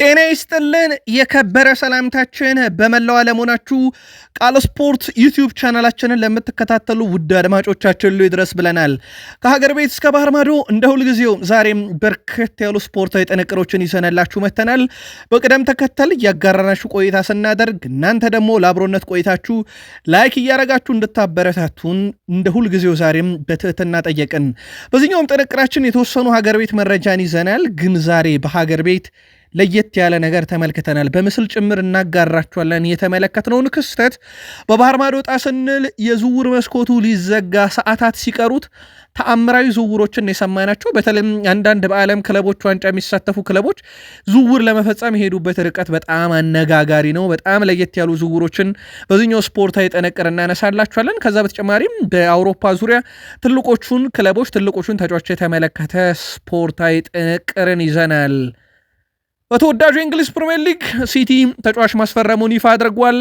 ጤና ይስጥልን የከበረ ሰላምታችን በመላው ዓለም ሆናችሁ ቃል ስፖርት ዩቲዩብ ቻናላችንን ለምትከታተሉ ውድ አድማጮቻችን ይድረስ ብለናል። ከሀገር ቤት እስከ ባህር ማዶ እንደ ሁልጊዜው ዛሬም በርከት ያሉ ስፖርታዊ ጥንቅሮችን ይዘንላችሁ መጥተናል። በቅደም ተከተል እያጋራናችሁ ቆይታ ስናደርግ እናንተ ደግሞ ለአብሮነት ቆይታችሁ ላይክ እያረጋችሁ እንድታበረታቱን እንደ ሁልጊዜው ዛሬም በትህትና ጠየቅን። በዚህኛውም ጥንቅራችን የተወሰኑ ሀገር ቤት መረጃን ይዘናል። ግን ዛሬ በሀገር ቤት ለየት ያለ ነገር ተመልክተናል። በምስል ጭምር እናጋራችኋለን። የተመለከትነውን ክስተት በባህር ማዶ ወጣ ስንል የዝውውር መስኮቱ ሊዘጋ ሰዓታት ሲቀሩት ተአምራዊ ዝውውሮችን የሰማናቸው። በተለይም አንዳንድ በዓለም ክለቦች ዋንጫ የሚሳተፉ ክለቦች ዝውውር ለመፈጸም የሄዱበት ርቀት በጣም አነጋጋሪ ነው። በጣም ለየት ያሉ ዝውውሮችን በዚህኛው ስፖርታዊ ጥንቅር እናነሳላችኋለን። ከዛ በተጨማሪም በአውሮፓ ዙሪያ ትልቆቹን ክለቦች ትልቆቹን ተጫዋቾች የተመለከተ ስፖርታዊ ጥንቅርን ይዘናል። በተወዳጁ የእንግሊዝ ፕሪሚየር ሊግ ሲቲ ተጫዋች ማስፈረሙን ይፋ አድርጓል።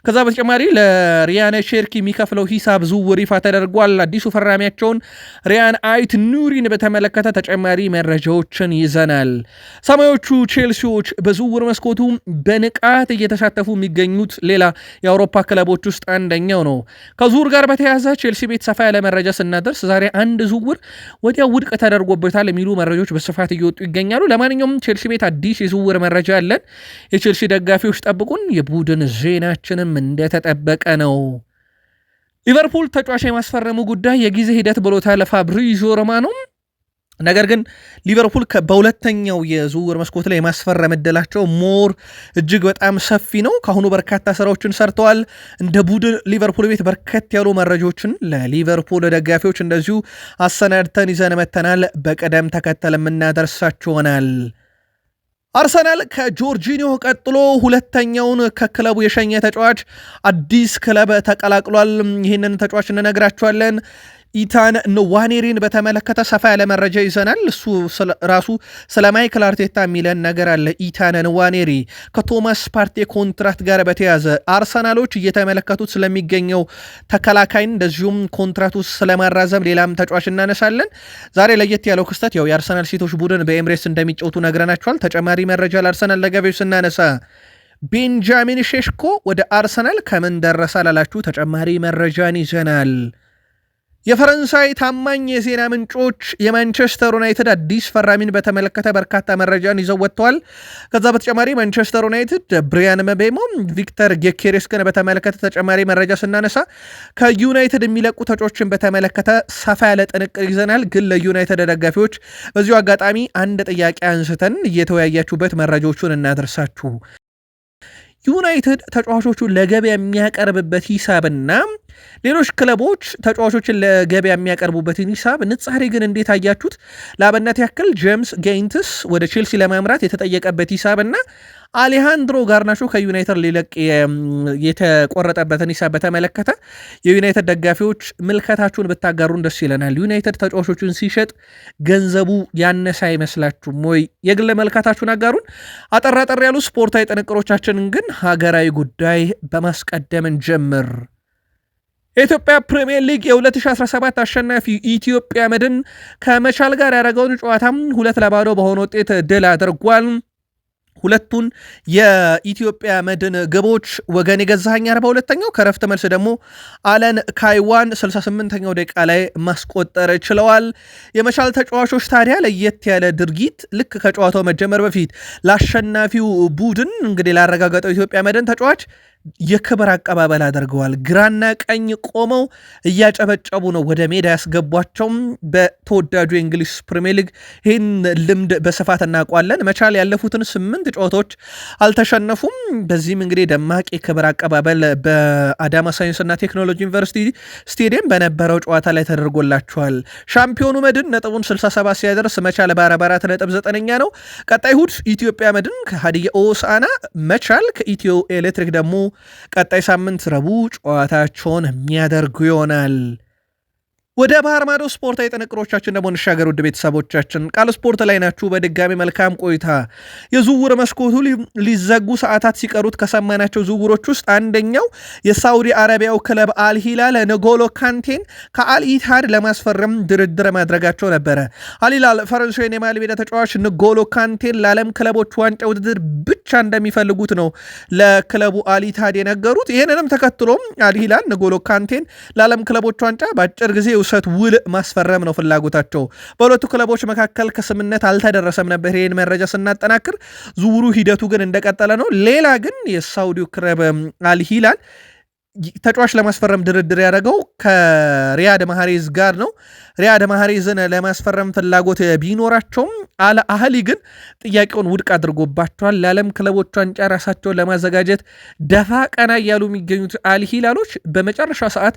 ከዛ በተጨማሪ ለሪያን ሼርኪ የሚከፍለው ሂሳብ ዝውውር ይፋ ተደርጓል። አዲሱ ፈራሚያቸውን ሪያን አይት ኑሪን በተመለከተ ተጨማሪ መረጃዎችን ይዘናል። ሰማዮቹ ቼልሲዎች በዝውውር መስኮቱ በንቃት እየተሳተፉ የሚገኙት ሌላ የአውሮፓ ክለቦች ውስጥ አንደኛው ነው። ከዝውውር ጋር በተያያዘ ቼልሲ ቤት ሰፋ ያለ መረጃ ስናደርስ ዛሬ አንድ ዝውውር ወዲያ ውድቅ ተደርጎበታል የሚሉ መረጃዎች በስፋት እየወጡ ይገኛሉ። ለማንኛውም ቼልሲ ቤት አዲስ ዝውውር መረጃ አለን። የቼልሲ ደጋፊዎች ጠብቁን። የቡድን ዜናችንም እንደተጠበቀ ነው። ሊቨርፑል ተጫዋች የማስፈረሙ ጉዳይ የጊዜ ሂደት ብሎታል ፋብሪዚዮ ሮማኖ። ነገር ግን ሊቨርፑል በሁለተኛው የዝውውር መስኮት ላይ የማስፈረም እድላቸው እጅግ በጣም ሰፊ ነው። ካሁኑ በርካታ ስራዎችን ሰርተዋል። እንደ ቡድን ሊቨርፑል ቤት በርከት ያሉ መረጃዎችን ለሊቨርፑል ደጋፊዎች እንደዚሁ አሰናድተን ይዘን መተናል። በቅደም ተከተል የምናደርሳቸው ይሆናል። አርሰናል ከጆርጂኒዮ ቀጥሎ ሁለተኛውን ከክለቡ የሸኘ ተጫዋች አዲስ ክለብ ተቀላቅሏል። ይህንን ተጫዋች እንነግራችኋለን። ኢታን ንዋኔሪን በተመለከተ ሰፋ ያለ መረጃ ይዘናል። እሱ ራሱ ስለ ማይክል አርቴታ የሚለን ነገር አለ። ኢታን ንዋኔሪ ከቶማስ ፓርቴ ኮንትራት ጋር በተያዘ አርሰናሎች እየተመለከቱት ስለሚገኘው ተከላካይን እንደዚሁም ኮንትራቱ ስለማራዘም ሌላም ተጫዋች እናነሳለን። ዛሬ ለየት ያለው ክስተት ያው የአርሰናል ሴቶች ቡድን በኤምሬትስ እንደሚጫወቱ ነግረናቸዋል። ተጨማሪ መረጃ ለአርሰናል ደጋፊዎች ስናነሳ ቤንጃሚን ሼሽኮ ወደ አርሰናል ከምን ደረሰ ላላችሁ ተጨማሪ መረጃን ይዘናል። የፈረንሳይ ታማኝ የዜና ምንጮች የማንቸስተር ዩናይትድ አዲስ ፈራሚን በተመለከተ በርካታ መረጃን ይዘው ወጥተዋል። ከዛ በተጨማሪ ማንቸስተር ዩናይትድ ብሪያን ምቤሞ፣ ቪክተር ጌኬሬስን በተመለከተ ተጨማሪ መረጃ ስናነሳ ከዩናይትድ የሚለቁ ተጫዋቾችን በተመለከተ ሰፋ ያለ ጥንቅር ይዘናል። ግን ለዩናይትድ ደጋፊዎች በዚሁ አጋጣሚ አንድ ጥያቄ አንስተን እየተወያያችሁበት መረጃዎቹን እናደርሳችሁ። ዩናይትድ ተጫዋቾቹን ለገበያ የሚያቀርብበት ሂሳብና ሌሎች ክለቦች ተጫዋቾችን ለገበያ የሚያቀርቡበትን ሂሳብ ንጻሬ ግን እንዴት አያችሁት? ለአብነት ያክል ጄምስ ጌይንትስ ወደ ቼልሲ ለማምራት የተጠየቀበት ሂሳብና አሌሃንድሮ ጋርናቾ ከዩናይትድ ሊለቅ የተቆረጠበትን ሂሳብ በተመለከተ የዩናይትድ ደጋፊዎች ምልከታችሁን ብታጋሩን ደስ ይለናል። ዩናይትድ ተጫዋቾቹን ሲሸጥ ገንዘቡ ያነሰ አይመስላችሁም ወይ? የግል መልከታችሁን አጋሩን። አጠራጠር ያሉ ስፖርታዊ ጥንቅሮቻችንን ግን ሀገራዊ ጉዳይ በማስቀደም እንጀምር። የኢትዮጵያ ፕሪሚየር ሊግ የ2017 አሸናፊ ኢትዮጵያ መድን ከመቻል ጋር ያደረገውን ጨዋታም 2-0 በሆነ ውጤት ድል አድርጓል። ሁለቱን የኢትዮጵያ መድን ግቦች ወገን የገዛኸኝ 42ኛው ከረፍት መልስ ደግሞ አለን ካይዋን 68ኛው ደቂቃ ላይ ማስቆጠር ችለዋል። የመቻል ተጫዋቾች ታዲያ ለየት ያለ ድርጊት ልክ ከጨዋታው መጀመር በፊት ለአሸናፊው ቡድን እንግዲህ ላረጋገጠው ኢትዮጵያ መድን ተጫዋች የክብር አቀባበል አድርገዋል። ግራና ቀኝ ቆመው እያጨበጨቡ ነው ወደ ሜዳ ያስገቧቸውም። በተወዳጁ የእንግሊዝ ፕሪሚየር ሊግ ይህን ልምድ በስፋት እናውቋለን። መቻል ያለፉትን 8 ጨዋታዎች አልተሸነፉም። በዚህም እንግዲህ ደማቅ የክብር አቀባበል በአዳማ ሳይንስና ቴክኖሎጂ ዩኒቨርሲቲ ስቴዲየም በነበረው ጨዋታ ላይ ተደርጎላቸዋል። ሻምፒዮኑ መድን ነጥቡን 67 ሲያደርስ መቻል በ44 ነጥብ 9ኛ ነው። ቀጣይ እሁድ ኢትዮጵያ መድን ከሀዲያ ሆሳዕና፣ መቻል ከኢትዮ ኤሌክትሪክ ደግሞ ቀጣይ ሳምንት ረቡዕ ጨዋታቸውን የሚያደርጉ ይሆናል። ወደ ባህር ማዶ ስፖርታዊ ጥንቅሮቻችን ደግሞ እንሻገር። ውድ ቤተሰቦቻችን ቃል ስፖርት ላይ ናችሁ። በድጋሚ መልካም ቆይታ። የዝውውር መስኮቱ ሊዘጉ ሰዓታት ሲቀሩት ከሰማናቸው ዝውውሮች ውስጥ አንደኛው የሳውዲ አረቢያው ክለብ አልሂላል ንጎሎ ካንቴን ከአልኢትሃድ ለማስፈረም ድርድር ማድረጋቸው ነበረ። አልሂላል ፈረንሳዊን የመሃል ሜዳ ተጫዋች ንጎሎ ካንቴን ለዓለም ክለቦች ዋንጫ ውድድር ብቻ እንደሚፈልጉት ነው ለክለቡ አልኢትሃድ የነገሩት። ይህንንም ተከትሎም አልሂላል ንጎሎ ካንቴን ለዓለም ክለቦች ዋንጫ በአጭር ጊዜ ውሰት ውል ማስፈረም ነው ፍላጎታቸው። በሁለቱ ክለቦች መካከል ከስምነት አልተደረሰም ነበር። ይህን መረጃ ስናጠናክር ዝውውሩ ሂደቱ ግን እንደቀጠለ ነው። ሌላ ግን የሳውዲው ክለብ አልሂላል ተጫዋች ለማስፈረም ድርድር ያደረገው ከሪያድ ማህሬዝ ጋር ነው። ሪያድ ማህሬዝን ለማስፈረም ፍላጎት ቢኖራቸውም አልአህሊ ግን ጥያቄውን ውድቅ አድርጎባቸዋል። ለዓለም ክለቦች ዋንጫ ራሳቸውን ለማዘጋጀት ደፋ ቀና እያሉ የሚገኙት አልሂላሎች በመጨረሻ ሰዓት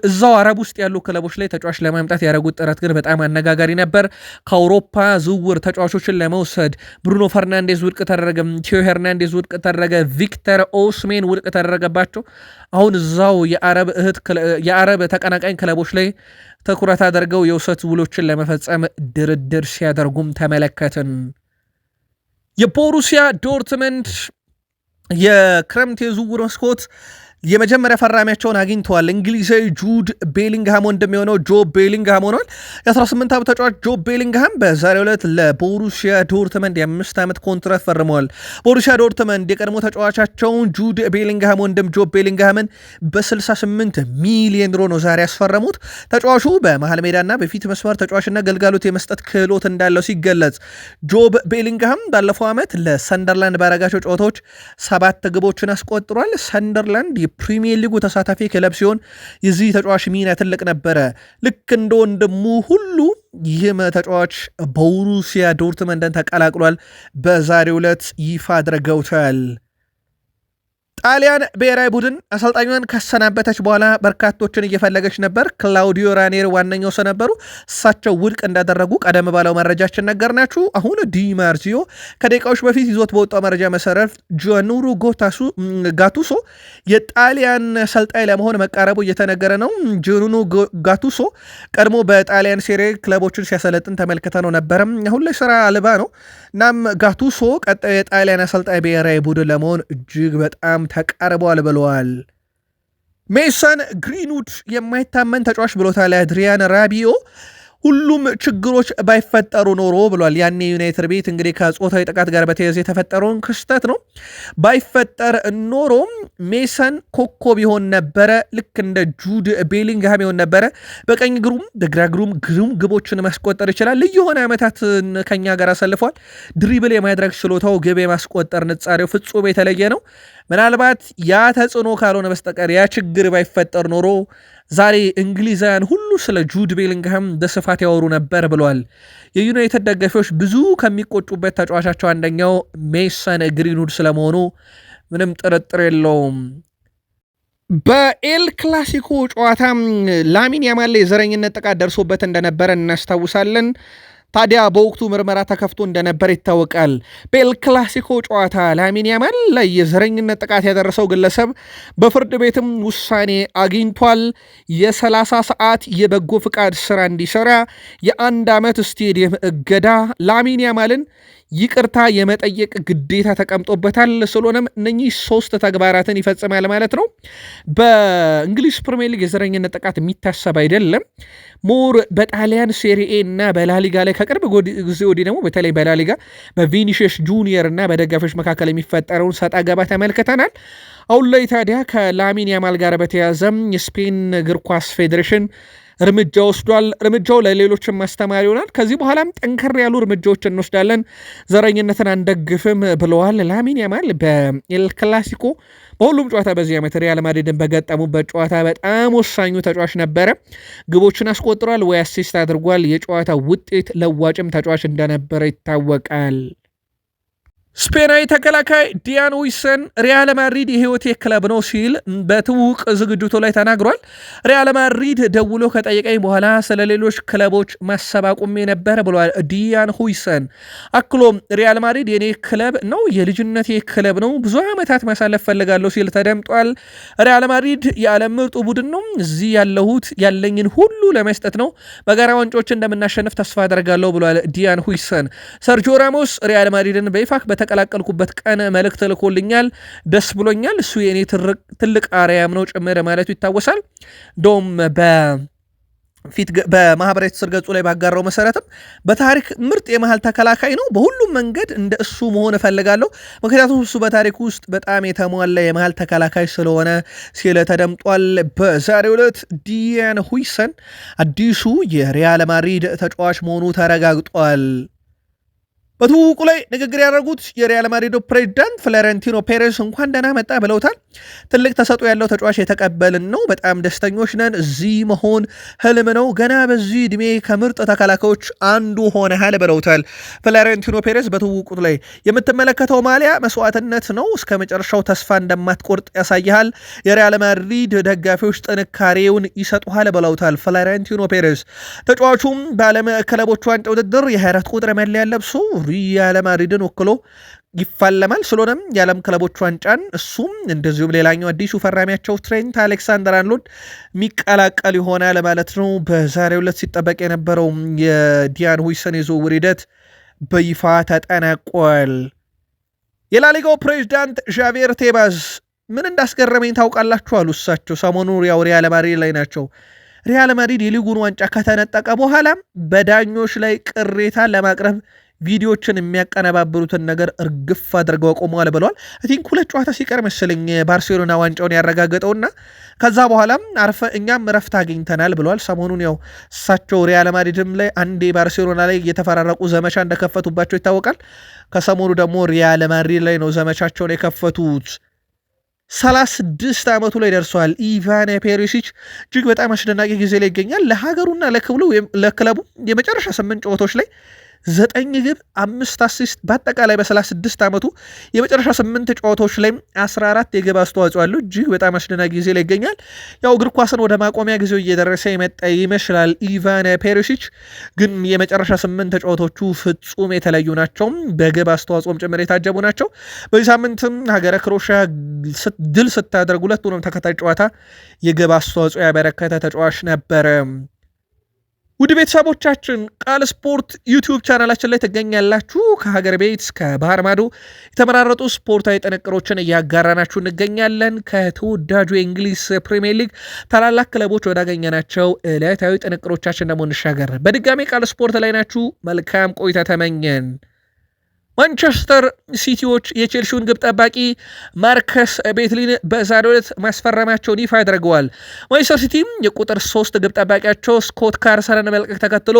እዛው አረብ ውስጥ ያሉ ክለቦች ላይ ተጫዋች ለማምጣት ያደረጉት ጥረት ግን በጣም አነጋጋሪ ነበር። ከአውሮፓ ዝውውር ተጫዋቾችን ለመውሰድ ብሩኖ ፈርናንዴዝ ውድቅ ተደረገ፣ ቲዮ ሄርናንዴዝ ውድቅ ተደረገ፣ ቪክተር ኦስሜን ውድቅ ተደረገባቸው። አሁን እዛው የአረብ ተቀናቃኝ ክለቦች ላይ ትኩረት አድርገው የውሰት ውሎችን ለመፈጸም ድርድር ሲያደርጉም ተመለከትን። የቦሩሲያ ዶርትመንድ የክረምት የዝውውር መስኮት የመጀመሪያ ፈራሚያቸውን አግኝተዋል። እንግሊዛዊ ጁድ ቤሊንግሃም እንደሚሆነው ጆብ ቤሊንግሃም ሆኗል። የ18 ዓመት ተጫዋች ጆብ ቤሊንግሃም በዛሬው ዕለት ለቦሩሲያ ዶርትመንድ የ5 ዓመት ኮንትራት ፈርመዋል። ቦሩሲያ ዶርትመንድ የቀድሞ ተጫዋቻቸውን ጁድ ቤሊንግሃም ወንድም ጆብ ቤሊንግሃምን በ68 ሚሊዮን ዩሮ ነው ዛሬ ያስፈረሙት። ተጫዋቹ በመሃል ሜዳና በፊት መስመር ተጫዋችና ገልጋሎት የመስጠት ክህሎት እንዳለው ሲገለጽ፣ ጆብ ቤሊንግሃም ባለፈው ዓመት ለሰንደርላንድ ባረጋቸው ጨዋታዎች 7 ግቦችን አስቆጥሯል። ሰንደርላንድ ፕሪሚየር ሊጉ ተሳታፊ ክለብ ሲሆን የዚህ ተጫዋች ሚና ትልቅ ነበረ። ልክ እንደ ወንድሙ ሁሉ ይህም ተጫዋች ቦሩሲያ ዶርትመንድን ተቀላቅሏል። በዛሬው ዕለት ይፋ አድርገውታል። ጣሊያን ብሔራዊ ቡድን አሰልጣኟን ካሰናበተች በኋላ በርካቶችን እየፈለገች ነበር። ክላውዲዮ ራኔሪ ዋነኛው ሰው ነበሩ። እሳቸው ውድቅ እንዳደረጉ ቀደም ባለው መረጃችን ነገርናችሁ። አሁን ዲማርዚዮ ከደቂቃዎች በፊት ይዞት በወጣው መረጃ መሰረት ጂያኑሮ ጋቱሶ የጣሊያን አሰልጣኝ ለመሆን መቃረቡ እየተነገረ ነው። ጂያኑሮ ጋቱሶ ቀድሞ በጣሊያን ሴሪ ክለቦችን ሲያሰለጥን ተመልክተ ነው ነበረም። አሁን ላይ ስራ አልባ ነው። እናም ጋቱሶ ቀጣዩ የጣሊያን አሰልጣኝ ብሔራዊ ቡድን ለመሆን እጅግ በጣም ተቃርበዋል ብለዋል። ሜሰን ግሪንውድ የማይታመን ተጫዋች ብሎታል አድሪያን ራቢዮ። ሁሉም ችግሮች ባይፈጠሩ ኖሮ ብሏል። ያኔ ዩናይትድ ቤት እንግዲህ ከጾታዊ ጥቃት ጋር በተያያዘ የተፈጠረውን ክስተት ነው። ባይፈጠር ኖሮም ሜሰን ኮከብ ይሆን ነበረ። ልክ እንደ ጁድ ቤሊንግሃም ይሆን ነበረ። በቀኝ እግሩም በግራ እግሩም ግሩም ግቦችን ማስቆጠር ይችላል። ልዩ የሆነ ዓመታትን ከኛ ጋር አሳልፏል። ድሪብል የማድረግ ችሎታው፣ ግብ የማስቆጠር ንጻሬው ፍጹም የተለየ ነው። ምናልባት ያ ተጽዕኖ ካልሆነ በስተቀር ያ ችግር ባይፈጠር ኖሮ ዛሬ እንግሊዛውያን ሁሉ ስለ ጁድ ቤሊንግሃም በስፋት ያወሩ ነበር ብለዋል። የዩናይትድ ደጋፊዎች ብዙ ከሚቆጩበት ተጫዋቻቸው አንደኛው ሜሰን ግሪንውድ ስለመሆኑ ምንም ጥርጥር የለውም። በኤል ክላሲኮ ጨዋታ ላሚን ያማል ላይ የዘረኝነት ጥቃት ደርሶበት እንደነበረ እናስታውሳለን። ታዲያ በወቅቱ ምርመራ ተከፍቶ እንደነበር ይታወቃል። በኤል ክላሲኮ ጨዋታ ላሚን ያማል ላይ የዘረኝነት ጥቃት ያደረሰው ግለሰብ በፍርድ ቤትም ውሳኔ አግኝቷል። የ30 ሰዓት የበጎ ፍቃድ ስራ እንዲሰራ፣ የ1 ዓመት ስቴዲየም እገዳ፣ ላሚን ያማልን ይቅርታ የመጠየቅ ግዴታ ተቀምጦበታል። ስለሆነም እነኚህ 3 ተግባራትን ይፈጽማል ማለት ነው። በእንግሊዝ ፕሪሚየር ሊግ የዘረኝነት ጥቃት የሚታሰብ አይደለም። ሞር በጣሊያን ሴሪኤ እና በላሊጋ ላይ ከቅርብ ጊዜ ወዲህ ደግሞ በተለይ በላሊጋ በቪኒሽስ ጁኒየር እና በደጋፊዎች መካከል የሚፈጠረውን ሰጣ ገባ ተመልክተናል። አሁን ላይ ታዲያ ከላሚን ያማል ጋር በተያዘም የስፔን እግር ኳስ ፌዴሬሽን እርምጃ ወስዷል። እርምጃው ለሌሎችም ማስተማር ይሆናል። ከዚህ በኋላም ጠንከር ያሉ እርምጃዎች እንወስዳለን፣ ዘረኝነትን አንደግፍም ብለዋል። ላሚን ያማል በኤል ክላሲኮ በሁሉም ጨዋታ በዚህ ዓመት ሪያል ማድሪድን በገጠሙበት ጨዋታ በጣም ወሳኙ ተጫዋች ነበረ። ግቦችን አስቆጥሯል ወይ አሲስት አድርጓል። የጨዋታ ውጤት ለዋጭም ተጫዋች እንደነበረ ይታወቃል። ስፔናዊ ተከላካይ ዲያን ሁይሰን ሪያል ማድሪድ የህይወቴ ክለብ ነው ሲል በትውውቅ ዝግጅቱ ላይ ተናግሯል። ሪያል ማድሪድ ደውሎ ከጠየቀኝ በኋላ ስለ ሌሎች ክለቦች ማሰብ አቁሜ ነበር ብሏል ዲያን ሁይሰን። አክሎም ሪያል ማድሪድ የኔ ክለብ ነው፣ የልጅነቴ ክለብ ነው፣ ብዙ ዓመታት ማሳለፍ ፈልጋለሁ ሲል ተደምጧል። ሪያል ማድሪድ የዓለም ምርጡ ቡድን ነው፣ እዚህ ያለሁት ያለኝን ሁሉ ለመስጠት ነው፣ በጋራ ዋንጫዎች እንደምናሸንፍ ተስፋ አደርጋለሁ ብሏል ዲያን ሁይሰን። ሰርጂዮ ራሞስ ሪያል ማድሪድን በይፋ ተቀላቀልኩበት ቀን መልእክት ልኮልኛል፣ ደስ ብሎኛል፣ እሱ የኔ ትልቅ አርያም ነው ጭምር ማለቱ ይታወሳል። ዶም በማህበራዊ ትስስር ገጹ ላይ ባጋራው መሰረትም በታሪክ ምርጥ የመሃል ተከላካይ ነው፣ በሁሉም መንገድ እንደ እሱ መሆን እፈልጋለሁ፣ ምክንያቱም እሱ በታሪክ ውስጥ በጣም የተሟላ የመሃል ተከላካይ ስለሆነ ሲል ተደምጧል። በዛሬው ዕለት ዲያን ሁይሰን አዲሱ የሪያል ማድሪድ ተጫዋች መሆኑ ተረጋግጧል። በትውውቁ ላይ ንግግር ያደረጉት የሪያል ማድሪድ ፕሬዚዳንት ፍሎሬንቲኖ ፔሬዝ እንኳን ደህና መጣ ብለውታል። ትልቅ ተሰጥኦ ያለው ተጫዋች የተቀበልን ነው፣ በጣም ደስተኞች ነን፣ እዚህ መሆን ህልም ነው፣ ገና በዚህ ዕድሜ ከምርጥ ተከላካዮች አንዱ ሆነሃል ብለውታል ፍሎሬንቲኖ ፔሬዝ። በትውውቁ ላይ የምትመለከተው ማሊያ መስዋዕትነት ነው፣ እስከ መጨረሻው ተስፋ እንደማትቆርጥ ያሳይሃል፣ የሪያል ማድሪድ ደጋፊዎች ጥንካሬውን ይሰጡሃል ብለውታል ፍሎሬንቲኖ ፔሬዝ። ተጫዋቹም በዓለም ክለቦች ዋንጫ ውድድር የ24 ቁጥር መለያ ለብሶ ሪያል ማድሪድን ወክሎ ይፋለማል። ስለሆነም የዓለም ክለቦች ዋንጫን እሱም እንደዚሁም ሌላኛው አዲሱ ፈራሚያቸው ትሬንት አሌክሳንደር አርኖልድ የሚቀላቀል ይሆናል ማለት ነው። በዛሬው ዕለት ሲጠበቅ የነበረው የዲያን ሁይሰን የዝውውር ሂደት በይፋ ተጠናቋል። የላሊጋው ፕሬዚዳንት ዣቪየር ቴባዝ ምን እንዳስገረመኝ ታውቃላችሁ አሉ። እሳቸው ሰሞኑ ያው ሪያል ማድሪድ ላይ ናቸው። ሪያል ማድሪድ የሊጉን ዋንጫ ከተነጠቀ በኋላ በዳኞች ላይ ቅሬታ ለማቅረብ ቪዲዮችን የሚያቀነባብሩትን ነገር እርግፍ አድርገው አቆመዋል ብለዋል። ቲንክ 2 ጨዋታ ሲቀር መሰለኝ ባርሴሎና ዋንጫውን ያረጋገጠውና ከዛ በኋላም እኛም ረፍት አግኝተናል ብለዋል። ሰሞኑን ያው እሳቸው ሪያል ማድሪድም ላይ አንዴ ባርሴሎና ላይ የተፈራረቁ ዘመቻ እንደከፈቱባቸው ይታወቃል። ከሰሞኑ ደግሞ ሪያል ማድሪድ ላይ ነው ዘመቻቸውን የከፈቱት። 36 ዓመቱ ላይ ደርሰዋል። ኢቫን ፔሪሲች እጅግ በጣም አስደናቂ ጊዜ ላይ ይገኛል። ለሀገሩና ለክለቡ የመጨረሻ 8 ጨዋታዎች ላይ 9 ግብ 5 አሲስት በአጠቃላይ በ36 ዓመቱ የመጨረሻ 8 ጨዋታዎች ላይ 14 የግብ አስተዋጽኦ አለው። እጅግ በጣም አስደናቂ ጊዜ ላይ ይገኛል። ያው እግር ኳስን ወደ ማቆሚያ ጊዜው እየደረሰ የመጣ ይመስላል። ኢቫን ፔሪሲች ግን የመጨረሻ 8 ጨዋታዎቹ ፍጹም የተለዩ ናቸው፣ በግብ አስተዋጽኦም ጭምር የታጀቡ ናቸው። በዚህ ሳምንትም ሀገረ ክሮኤሺያ ድል ስታደርግ ሁለቱንም ተከታይ ጨዋታ የግብ አስተዋጽኦ ያበረከተ ተጫዋች ነበረ። ውድ ቤተሰቦቻችን ቃል ስፖርት ዩቲዩብ ቻናላችን ላይ ትገኛላችሁ። ከሀገር ቤት እስከ ባህር ማዶ የተመራረጡ ስፖርታዊ ጥንቅሮችን እያጋራናችሁ እንገኛለን። ከተወዳጁ የእንግሊዝ ፕሪሚየር ሊግ ታላላቅ ክለቦች ወዳገኘናቸው ዕለታዊ ጥንቅሮቻችን ደግሞ እንሻገር። በድጋሚ ቃል ስፖርት ላይ ናችሁ። መልካም ቆይታ ተመኘን። ማንቸስተር ሲቲዎች የቼልሲውን ግብ ጠባቂ ማርከስ ቤትሊን በዛሬው ዕለት ማስፈረማቸውን ይፋ አድርገዋል። ማንቸስተር ሲቲም የቁጥር 3 ግብ ጠባቂያቸው ስኮት ካርሰንን መልቀቅ ተከትሎ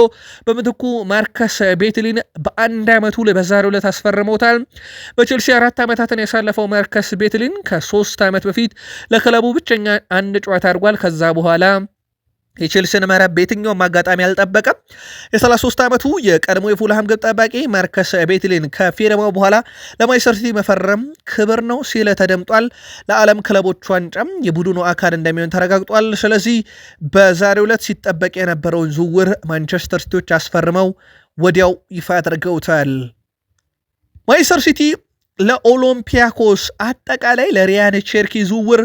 በምትኩ ማርከስ ቤትሊን በአንድ ዓመቱ በዛሬው ዕለት አስፈርመውታል። በቼልሲ 4 ዓመታትን ያሳለፈው ማርከስ ቤትሊን ከ3 ዓመት በፊት ለክለቡ ብቸኛ አንድ ጨዋታ አድርጓል። ከዛ በኋላ የቼልሲን መረብ በየትኛውም አጋጣሚ አልጠበቀም። የ33 ዓመቱ የቀድሞ የፉልሃም ግብ ጠባቂ ማርከስ ቤትሊን ከፊርማው በኋላ ለማንቸስተር ሲቲ መፈረም ክብር ነው ሲል ተደምጧል። ለዓለም ክለቦች ዋንጫም የቡድኑ አካል እንደሚሆን ተረጋግጧል። ስለዚህ በዛሬው ዕለት ሲጠበቅ የነበረውን ዝውውር ማንቸስተር ሲቲዎች አስፈርመው ወዲያው ይፋ አድርገውታል። ማንቸስተር ሲቲ ለኦሎምፒያኮስ አጠቃላይ ለሪያን ቼርኪ ዝውውር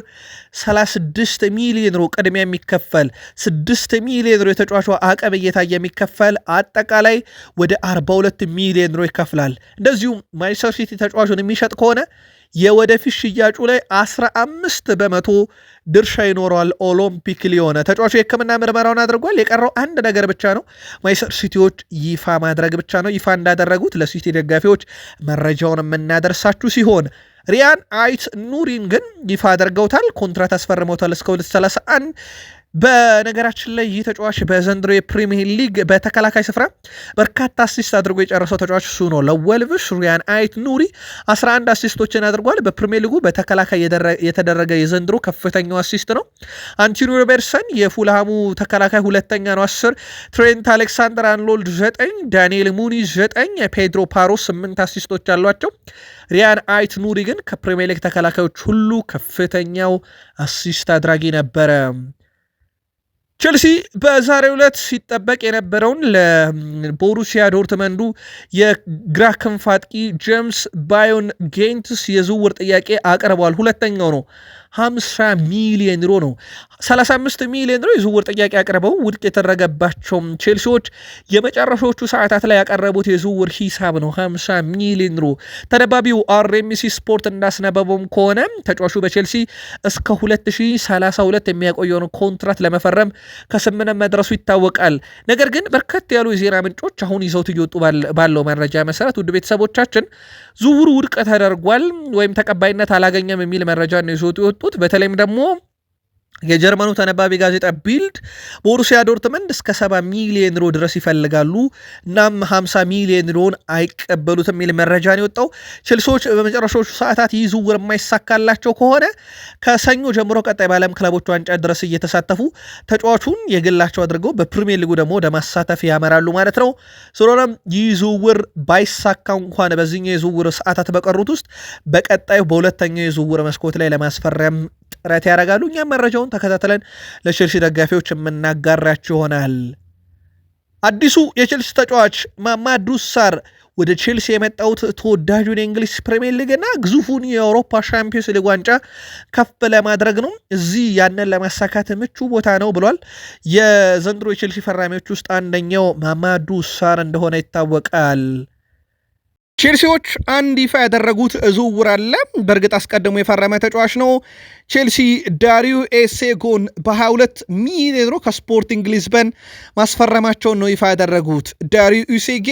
36 ሚሊዮን ዩሮ ቅድሚያ የሚከፈል 6 ሚሊዮን ዩሮ የተጫዋቹ አቅም እየታየ የሚከፈል አጠቃላይ ወደ 42 ሚሊዮን ዩሮ ይከፍላል። እንደዚሁም ማንቸስተር ሲቲ ተጫዋቹን የሚሸጥ ከሆነ የወደፊት ሽያጩ ላይ 15 በመቶ ድርሻ ይኖረዋል። ኦሎምፒክ ሊዮን ተጫዋቹ የሕክምና ምርመራውን አድርጓል። የቀረው አንድ ነገር ብቻ ነው፣ ማንቸስተር ሲቲዎች ይፋ ማድረግ ብቻ ነው። ይፋ እንዳደረጉት ለሲቲ ደጋፊዎች መረጃውን የምናደርሳችሁ ሲሆን ሪያን አይት ኑሪን ግን ይፋ አድርገውታል። ኮንትራት አስፈርመውታል እስከ 2031። በነገራችን ላይ ይህ ተጫዋች በዘንድሮ የፕሪሚየር ሊግ በተከላካይ ስፍራ በርካታ አሲስት አድርጎ የጨረሰው ተጫዋች እሱ ነው። ለወልቭስ ሪያን አይት ኑሪ 11 አሲስቶችን አድርጓል። በፕሪሚየር ሊጉ በተከላካይ የተደረገ የዘንድሮ ከፍተኛው አሲስት ነው። አንቶኒ ሮበርትሰን የፉልሃሙ ተከላካይ ሁለተኛ ነው፣ 10። ትሬንት አሌክሳንደር አርኖልድ 9፣ ዳንኤል ሙኒዝ 9፣ ፔድሮ ፓሮ 8 አሲስቶች አሏቸው። ሪያን አይት ኑሪ ግን ከፕሪሚየር ሊግ ተከላካዮች ሁሉ ከፍተኛው አሲስት አድራጊ ነበረ። ቼልሲ በዛሬው ዕለት ሲጠበቅ የነበረውን ለቦሩሲያ ዶርትመንዱ የግራ ክንፍ አጥቂ ጄምስ ባዮን ጌንትስ የዝውውር ጥያቄ አቅርበዋል። ሁለተኛው ነው፣ 50 ሚሊዮን ዩሮ ነው። 35 ሚሊዮን ዩሮ የዝውውር ጥያቄ አቅርበው ውድቅ የተደረገባቸው ቼልሲዎች የመጨረሻዎቹ ሰዓታት ላይ ያቀረቡት የዝውውር ሂሳብ ነው 50 ሚሊዮን ዩሮ። ተነባቢው አርኤምሲ ስፖርት እንዳስነበበውም ከሆነ ተጫዋቹ በቼልሲ እስከ 2032 የሚያቆየውን ኮንትራት ለመፈረም ከስምምነት መድረሱ ይታወቃል። ነገር ግን በርከት ያሉ የዜና ምንጮች አሁን ይዘውት እየወጡ ባለው መረጃ መሰረት ውድ ቤተሰቦቻችን ዝውውሩ ውድቅ ተደርጓል ወይም ተቀባይነት አላገኘም የሚል መረጃ ነው ይዘውት የወጡት። በተለይም ደግሞ የጀርመኑ ተነባቢ ጋዜጣ ቢልድ ቦሩሲያ ዶርትመንድ እስከ 70 ሚሊዮን ዩሮ ድረስ ይፈልጋሉ፣ እናም 50 ሚሊዮን ዩሮን አይቀበሉትም የሚል መረጃ ነው የወጣው። ቼልሲዎች በመጨረሻዎቹ ሰዓታት ይህ ዝውውር የማይሳካላቸው ከሆነ ከሰኞ ጀምሮ ቀጣይ በዓለም ክለቦች ዋንጫ ድረስ እየተሳተፉ ተጫዋቹን የግላቸው አድርገው በፕሪሚየር ሊጉ ደግሞ ወደ ማሳተፍ ያመራሉ ማለት ነው። ስለሆነም ይህ ዝውውር ባይሳካ እንኳን በዚህኛው የዝውውር ሰዓታት በቀሩት ውስጥ በቀጣዩ በሁለተኛው የዝውውር መስኮት ላይ ለማስፈረም ጥረት ያደርጋሉ። እኛም መረጃውን ተከታተለን ለቼልሲ ደጋፊዎች የምናጋራችሁ ይሆናል። አዲሱ የቼልሲ ተጫዋች ማማዱ ሳር ወደ ቼልሲ የመጣውት ተወዳጁን የእንግሊዝ ፕሪሚየር ሊግና ግዙፉን የአውሮፓ ሻምፒዮንስ ሊግ ዋንጫ ከፍ ለማድረግ ነው። እዚህ ያንን ለማሳካት ምቹ ቦታ ነው ብሏል። የዘንድሮ የቼልሲ ፈራሚዎች ውስጥ አንደኛው ማማዱ ሳር እንደሆነ ይታወቃል። ቼልሲዎች አንድ ይፋ ያደረጉት ዝውውር አለ። በእርግጥ አስቀድሞ የፈረመ ተጫዋች ነው። ቼልሲ ዳሪዮ ኤሴጎን በ22 ሚሊዮን ዩሮ ከስፖርቲንግ ሊዝበን ማስፈረማቸውን ነው ይፋ ያደረጉት። ዳሪዮ ኤሴጌ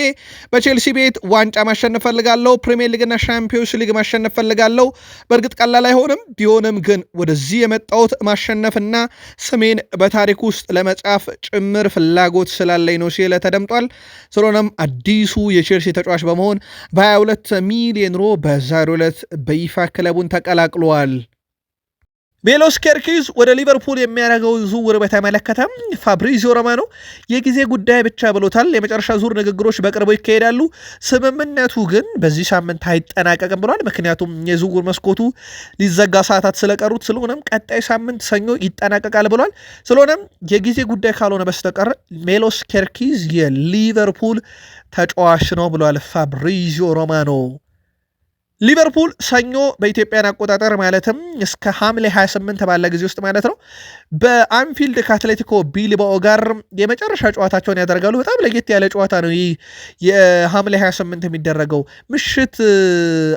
በቼልሲ ቤት ዋንጫ ማሸነፍ ፈልጋለሁ፣ ፕሪሚየር ሊግና ሻምፒዮንስ ሊግ ማሸነፍ ፈልጋለሁ። በእርግጥ ቀላል አይሆንም፣ ቢሆንም ግን ወደዚህ የመጣሁት ማሸነፍና ስሜን በታሪክ ውስጥ ለመጻፍ ጭምር ፍላጎት ስላለኝ ነው ሲል ተደምጧል። ስለሆነም አዲሱ የቼልሲ ተጫዋች በመሆን በ22 ሚሊዮን ዩሮ በዛሬው ዕለት በይፋ ክለቡን ተቀላቅሏል። ሜሎስ ኬርኪዝ ወደ ሊቨርፑል የሚያደርገው ዝውውር በተመለከተ ፋብሪዚዮ ሮማኖ የጊዜ ጉዳይ ብቻ ብሎታል። የመጨረሻ ዙር ንግግሮች በቅርቡ ይካሄዳሉ፣ ስምምነቱ ግን በዚህ ሳምንት አይጠናቀቅም ብሏል። ምክንያቱም የዝውውር መስኮቱ ሊዘጋ ሰዓታት ስለቀሩት፣ ስለሆነም ቀጣይ ሳምንት ሰኞ ይጠናቀቃል ብሏል። ስለሆነም የጊዜ ጉዳይ ካልሆነ በስተቀር ሜሎስ ኬርኪዝ የሊቨርፑል ተጫዋች ነው ብሏል ፋብሪዚዮ ሮማኖ። ሊቨርፑል ሰኞ በኢትዮጵያን አቆጣጠር ማለትም እስከ ሐምሌ 28 ባለ ጊዜ ውስጥ ማለት ነው በአንፊልድ ከአትሌቲኮ ቢልባኦ ጋር የመጨረሻ ጨዋታቸውን ያደርጋሉ። በጣም ለየት ያለ ጨዋታ ነው ይህ የሐምሌ 28 የሚደረገው ምሽት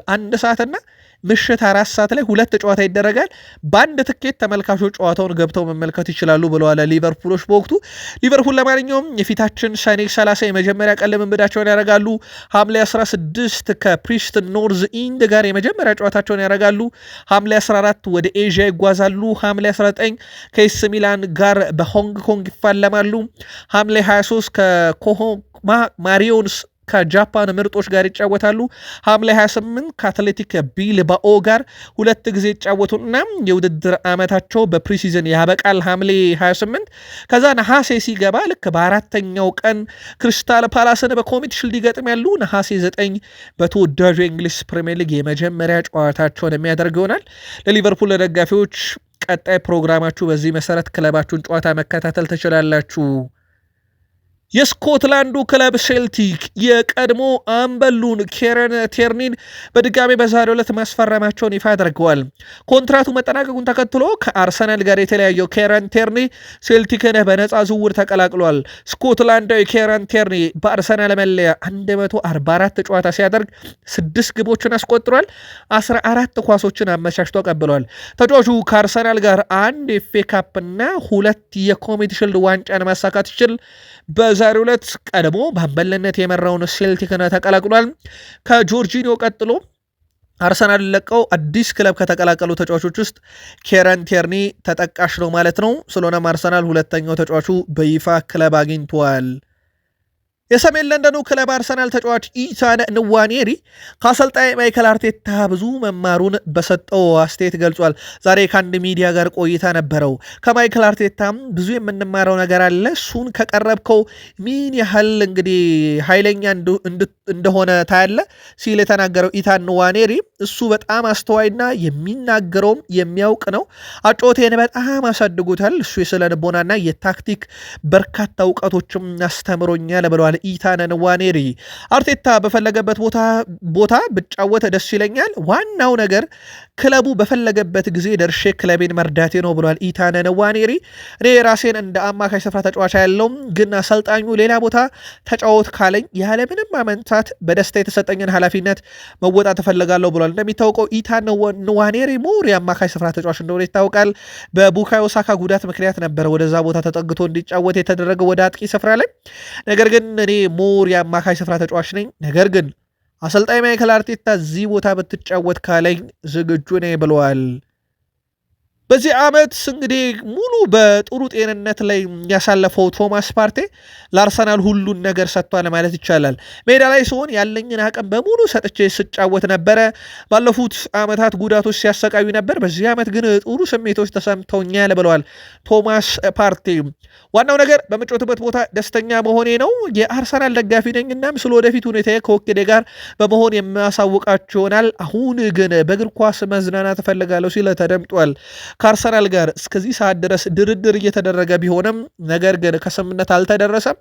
1 ሰዓትና ምሽት 4 ሰዓት ላይ 2 ጨዋታ ይደረጋል። በአንድ ትኬት ተመልካቾች ጨዋታውን ገብተው መመልከት ይችላሉ ብለዋል ሊቨርፑሎች በወቅቱ። ሊቨርፑል ለማንኛውም የፊታችን ሰኔ 30 የመጀመሪያ ቀን ልምምዳቸውን ያደርጋሉ። ሐምሌ 16 ከፕሪስተን ኖርዝ ኢንድ ጋር የመጀመሪያ ጨዋታቸውን ያደርጋሉ። ሐምሌ 14 ወደ ኤዥያ ይጓዛሉ። ሐምሌ 19 ከኤስ ሚላን ጋር በሆንግ ኮንግ ይፋለማሉ። ሐምሌ 23 ከኮሆ ማሪዮንስ ከጃፓን ምርጦች ጋር ይጫወታሉ። ሐምሌ 28 ከአትሌቲክ ቢልባኦ ጋር 2 ጊዜ ይጫወቱና የውድድር ዓመታቸው በፕሪሲዝን ያበቃል ሐምሌ 28። ከዛ ነሐሴ ሲገባ ልክ በአራተኛው ቀን ክሪስታል ፓላስን በኮሚቲ ሺልድ ይገጥማሉ። ነሐሴ 9 በተወዳጁ የእንግሊዝ ፕሪሚየር ሊግ የመጀመሪያ ጨዋታቸውን የሚያደርግ ይሆናል። ለሊቨርፑል ደጋፊዎች ቀጣይ ፕሮግራማችሁ በዚህ መሰረት ክለባችሁን ጨዋታ መከታተል ትችላላችሁ። የስኮትላንዱ ክለብ ሴልቲክ የቀድሞ አምበሉን ኬረን ቴርኒን በድጋሚ በዛሬው ዕለት ማስፈረማቸውን ይፋ አድርገዋል። ኮንትራቱ መጠናቀቁን ተከትሎ ከአርሰናል ጋር የተለያየው ኬረን ቴርኒ ሴልቲክን በነፃ ዝውውር ተቀላቅሏል። ስኮትላንዳዊ ኬረን ቴርኒ በአርሰናል መለያ 144 ጨዋታ ሲያደርግ 6 ግቦችን አስቆጥሯል። 14 ኳሶችን አመቻችቶ ቀብሏል። ተጫዋቹ ከአርሰናል ጋር 1 ኤፍኤ ካፕ እና 2 የኮሚቲ ሺልድ ዋንጫን ማሳካት ይችል በዛሬው ዕለት ቀድሞ በአምበልነት የመራውን ሴልቲክን ተቀላቅሏል። ከጆርጂኒዮ ቀጥሎ አርሰናል ለቀው አዲስ ክለብ ከተቀላቀሉ ተጫዋቾች ውስጥ ኬረን ቴርኒ ተጠቃሽ ነው ማለት ነው። ስለሆነም አርሰናል ሁለተኛው ተጫዋቹ በይፋ ክለብ አግኝቷል። የሰሜን ለንደኑ ክለብ አርሰናል ተጫዋች ኢታን ንዋኔሪ ከአሰልጣኝ ማይከል አርቴታ ብዙ መማሩን በሰጠው አስተያየት ገልጿል። ዛሬ ከአንድ ሚዲያ ጋር ቆይታ ነበረው። ከማይከል አርቴታም ብዙ የምንማረው ነገር አለ፣ እሱን ከቀረብከው ምን ያህል እንግዲህ ኃይለኛ እንደሆነ ታያለ ሲል የተናገረው ኢታን ንዋኔሪ እሱ በጣም አስተዋይና የሚናገረውም የሚያውቅ ነው። አጮቴን በጣም አሳድጎታል። እሱ የስነ ልቦናና የታክቲክ በርካታ እውቀቶችም አስተምሮኛል ብለዋል ኢታን ንዋኔሪ። አርቴታ በፈለገበት ቦታ ብጫወት ደስ ይለኛል፣ ዋናው ነገር ክለቡ በፈለገበት ጊዜ ደርሼ ክለቤን መርዳቴ ነው ብሏል ኢታን ንዋኔሪ። እኔ ራሴን እንደ አማካይ ስፍራ ተጫዋች ያለውም፣ ግን አሰልጣኙ ሌላ ቦታ ተጫወት ካለኝ ያለምንም አመንታት በደስታ የተሰጠኝን ኃላፊነት መወጣት እፈልጋለሁ ብሏል። እንደሚታወቀው ኢታን ንዋኔሪ ሞር የአማካይ ስፍራ ተጫዋች እንደሆነ ይታወቃል። በቡካዮ ሳካ ጉዳት ምክንያት ነበረ ወደዛ ቦታ ተጠግቶ እንዲጫወት የተደረገ ወደ አጥቂ ስፍራ ላይ። ነገር ግን እኔ ሞር የአማካይ ስፍራ ተጫዋች ነኝ፣ ነገር ግን አሰልጣኝ ማይከል አርቴታ እዚህ ቦታ ብትጫወት ካለኝ ዝግጁ ነኝ ብለዋል። በዚህ ዓመት እንግዲህ ሙሉ በጥሩ ጤንነት ላይ ያሳለፈው ቶማስ ፓርቴ ለአርሰናል ሁሉን ነገር ሰጥቷል ማለት ይቻላል። ሜዳ ላይ ሲሆን ያለኝን አቅም በሙሉ ሰጥቼ ስጫወት ነበረ። ባለፉት ዓመታት ጉዳቶች ሲያሰቃዩ ነበር፣ በዚህ ዓመት ግን ጥሩ ስሜቶች ተሰምተውኛል ብለዋል ቶማስ ፓርቴ። ዋናው ነገር በመጫወትበት ቦታ ደስተኛ መሆኔ ነው። የአርሰናል ደጋፊ ነኝ፣ እናም ስለ ወደፊት ሁኔታ ከወኪሌ ጋር በመሆን የማሳውቃችሁ ይሆናል። አሁን ግን በእግር ኳስ መዝናናት እፈልጋለሁ ሲል ተደምጧል። ከአርሰናል ጋር እስከዚህ ሰዓት ድረስ ድርድር እየተደረገ ቢሆንም ነገር ግን ከስምምነት አልተደረሰም።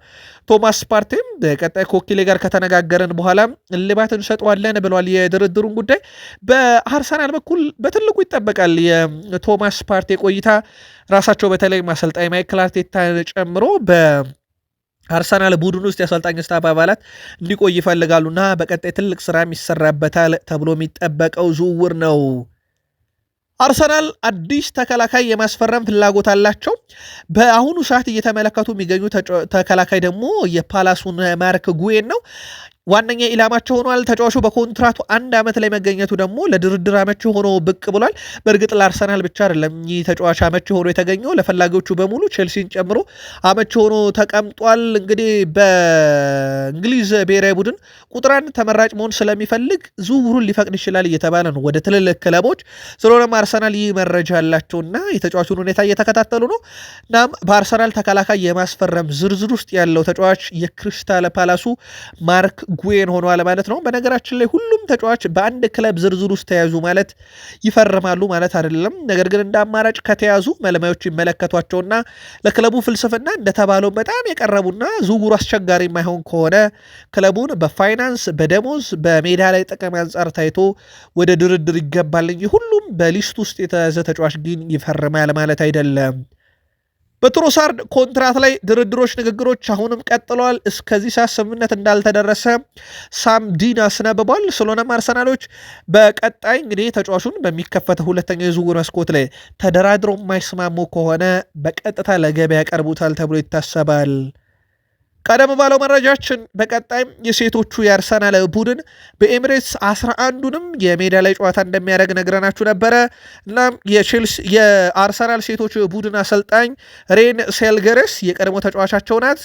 ቶማስ ፓርቴም በቀጣይ ከወኪሌ ጋር ከተነጋገረን በኋላ እልባት እንሰጠዋለን ብለዋል። የድርድሩን ጉዳይ በአርሰናል በኩል በትልቁ ይጠበቃል። የቶማስ ፓርቴ ቆይታ ራሳቸው በተለይ አሰልጣኝ ማይክል አርቴታን ጨምሮ አርሰናል ቡድን ውስጥ የአሰልጣኝ ስታፍ አባላት እንዲቆይ ይፈልጋሉና በቀጣይ ትልቅ ስራ ይሰራበታል ተብሎ የሚጠበቀው ዝውውር ነው። አርሰናል አዲስ ተከላካይ የማስፈረም ፍላጎት አላቸው። በአሁኑ ሰዓት እየተመለከቱ የሚገኙ ተከላካይ ደግሞ የፓላሱን ማርክ ጉዌን ነው። ዋነኛ ኢላማቸው ሆኗል። ተጫዋቹ በኮንትራቱ 1 ዓመት ላይ መገኘቱ ደግሞ ለድርድር አመቺ ሆኖ ብቅ ብሏል። በእርግጥ ለአርሰናል ብቻ አይደለም ይህ ተጫዋች አመቺ ሆኖ የተገኘው፣ ለፈላጊዎቹ በሙሉ ቼልሲን ጨምሮ አመቺ ሆኖ ተቀምጧል። እንግዲህ በእንግሊዝ ብሔራዊ ቡድን ቁጥር 1 ተመራጭ መሆን ስለሚፈልግ ዝውውሩን ሊፈቅድ ይችላል እየተባለ ነው ወደ ትልልቅ ክለቦች። ስለሆነም አርሰናል ይህ መረጃ ያላቸውና የተጫዋቹን ሁኔታ እየተከታተሉ ነው። እናም በአርሰናል ተከላካይ የማስፈረም ዝርዝር ውስጥ ያለው ተጫዋች የክሪስታል ፓላሱ ማርክ ጉዌን ሆኗል ማለት ነው። በነገራችን ላይ ሁሉም ተጫዋች በአንድ ክለብ ዝርዝር ውስጥ ተያዙ ማለት ይፈርማሉ ማለት አይደለም። ነገር ግን እንደ አማራጭ ከተያዙ መልማዮች ይመለከቷቸውና ለክለቡ ፍልስፍና እንደተባለው በጣም የቀረቡና ዝውውሩ አስቸጋሪ የማይሆን ከሆነ ክለቡን በፋይናንስ፣ በደሞዝ፣ በሜዳ ላይ ጥቅም አንጻር ታይቶ ወደ ድርድር ይገባል እንጂ ሁሉም በሊስት ውስጥ የተያዘ ተጫዋች ግን ይፈርማል ማለት አይደለም። በትሮሳርድ ኮንትራት ላይ ድርድሮች፣ ንግግሮች አሁንም ቀጥለዋል። እስከዚህ ሰዓት ስምምነት እንዳልተደረሰ ሳም ዲን አስነብቧል። ስለሆነም አርሰናሎች በቀጣይ እንግዲህ ተጫዋቹን በሚከፈተው ሁለተኛው የዝውውር መስኮት ላይ ተደራድረው የማይስማሙ ከሆነ በቀጥታ ለገበያ ያቀርቡታል ተብሎ ይታሰባል። ቀደም ባለው መረጃችን በቀጣይም የሴቶቹ የአርሰናል ቡድን በኤሚሬትስ 11ዱንም የሜዳ ላይ ጨዋታ እንደሚያደርግ ነግረናችሁ ነበረ። እናም የአርሰናል ሴቶች ቡድን አሰልጣኝ ሬን ሴልገርስ የቀድሞ ተጫዋቻቸው ናት።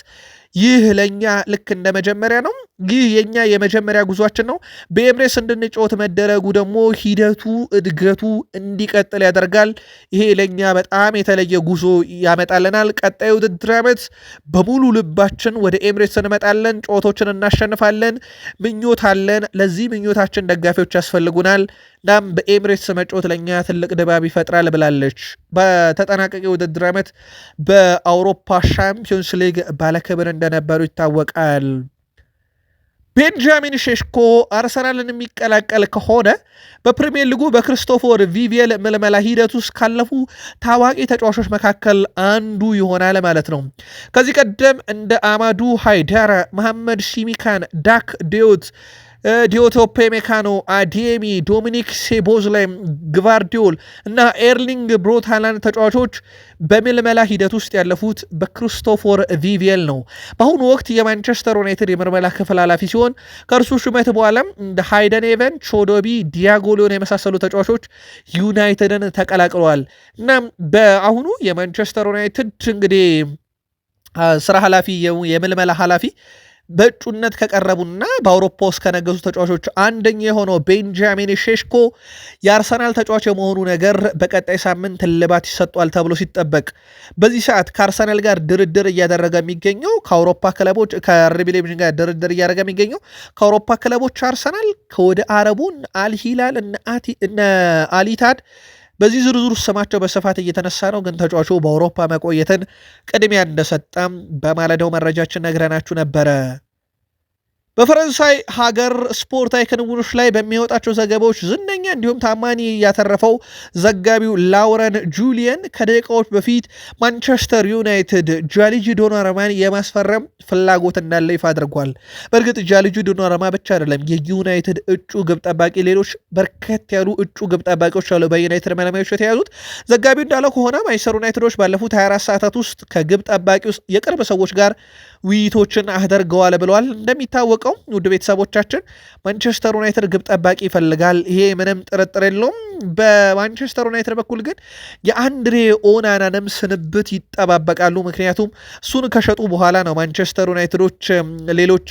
ይህ ለእኛ ልክ እንደ መጀመሪያ ነው። ይህ የኛ የመጀመሪያ ጉዟችን ነው። በኤምሬትስ እንድንጫወት መደረጉ ደግሞ ሂደቱ እድገቱ እንዲቀጥል ያደርጋል። ይሄ ለእኛ በጣም የተለየ ጉዞ ያመጣልናል። ቀጣዩ ውድድር ዓመት በሙሉ ልባችን ወደ ኤምሬትስ እንመጣለን፣ ጨዋታዎችን እናሸንፋለን፣ ምኞት አለን። ለዚህ ምኞታችን ደጋፊዎች ያስፈልጉናል። እናም በኤምሬትስ መጫወት ለእኛ ትልቅ ድባብ ይፈጥራል ብላለች። በተጠናቀቀ ውድድር ዓመት በአውሮፓ ሻምፒዮንስ ሊግ ባለክብር እንደነበሩ ይታወቃል። ቤንጃሚን ሼሽኮ አርሰናልን የሚቀላቀል ከሆነ በፕሪሚየር ሊጉ በክሪስቶፈር ቪቪየል ምልመላ ሂደት ውስጥ ካለፉ ታዋቂ ተጫዋቾች መካከል አንዱ ይሆናል ማለት ነው። ከዚህ ቀደም እንደ አማዱ ሃይዳራ፣ መሐመድ ሺሚካን፣ ዳክ ዴዮት ዲዮቶፔ ሜካኖ፣ አዲየሚ፣ ዶሚኒክ ሴቦዝላይ፣ ግቫርዲዮል እና ኤርሊንግ ብሮት ሃላንድ ተጫዋቾች በምልመላ ሂደት ውስጥ ያለፉት በክሪስቶፈር ቪቪየል ነው። በአሁኑ ወቅት የማንቸስተር ዩናይትድ የምርመላ ክፍል ኃላፊ ሲሆን ከእርሱ ሹመት በኋላም እንደ ሃይደን ኤቨን፣ ቾዶቢ፣ ዲያጎ ሊዮን የመሳሰሉ ተጫዋቾች ዩናይትድን ተቀላቅለዋል። እና በአሁኑ የማንቸስተር ዩናይትድ እንግዲህ ስራ ኃላፊ የምልመላ ኃላፊ በእጩነት ከቀረቡና በአውሮፓ ውስጥ ከነገሱ ተጫዋቾች አንደኛ የሆነው ቤንጃሚን ሼሽኮ የአርሰናል ተጫዋች የመሆኑ ነገር በቀጣይ ሳምንት እልባት ይሰጧል ተብሎ ሲጠበቅ፣ በዚህ ሰዓት ከአርሰናል ጋር ድርድር እያደረገ የሚገኘው ከአውሮፓ ክለቦች ከአርቢ ሌይፕዚግ ጋር ድርድር እያደረገ የሚገኘው ከአውሮፓ ክለቦች አርሰናል ከወደ አረቡን አልሂላል እነ አሊታድ በዚህ ዝርዝር ውስጥ ስማቸው በስፋት እየተነሳ ነው። ግን ተጫዋቹ በአውሮፓ መቆየትን ቅድሚያ እንደሰጠም በማለዳው መረጃችን ነግረናችሁ ነበረ። በፈረንሳይ ሀገር ስፖርታዊ ክንውኖች ላይ በሚወጣቸው ዘገባዎች ዝነኛ እንዲሁም ታማኒ ያተረፈው ዘጋቢው ላውረን ጁሊየን ከደቂቃዎች በፊት ማንቸስተር ዩናይትድ ጃሊጂ ዶናረማን የማስፈረም ፍላጎት እንዳለ ይፋ አድርጓል። በእርግጥ ጃሊጂ ዶናረማ ብቻ አይደለም የዩናይትድ እጩ ግብ ጠባቂ፣ ሌሎች በርከት ያሉ እጩ ግብ ጠባቂዎች አሉ በዩናይትድ መለማዮች የተያዙት። ዘጋቢው እንዳለው ከሆነ ማንቸስተር ዩናይትዶች ባለፉት 24 ሰዓታት ውስጥ ከግብ ጠባቂ ውስጥ የቅርብ ሰዎች ጋር ውይይቶችን አድርገዋል ብለዋል። እንደሚታወቀው ውድ ቤተሰቦቻችን ማንቸስተር ዩናይትድ ግብ ጠባቂ ይፈልጋል። ይሄ ምንም ጥርጥር የለውም። በማንቸስተር ዩናይትድ በኩል ግን የአንድሬ ኦናናንም ስንብት ይጠባበቃሉ። ምክንያቱም እሱን ከሸጡ በኋላ ነው ማንቸስተር ዩናይትዶች ሌሎች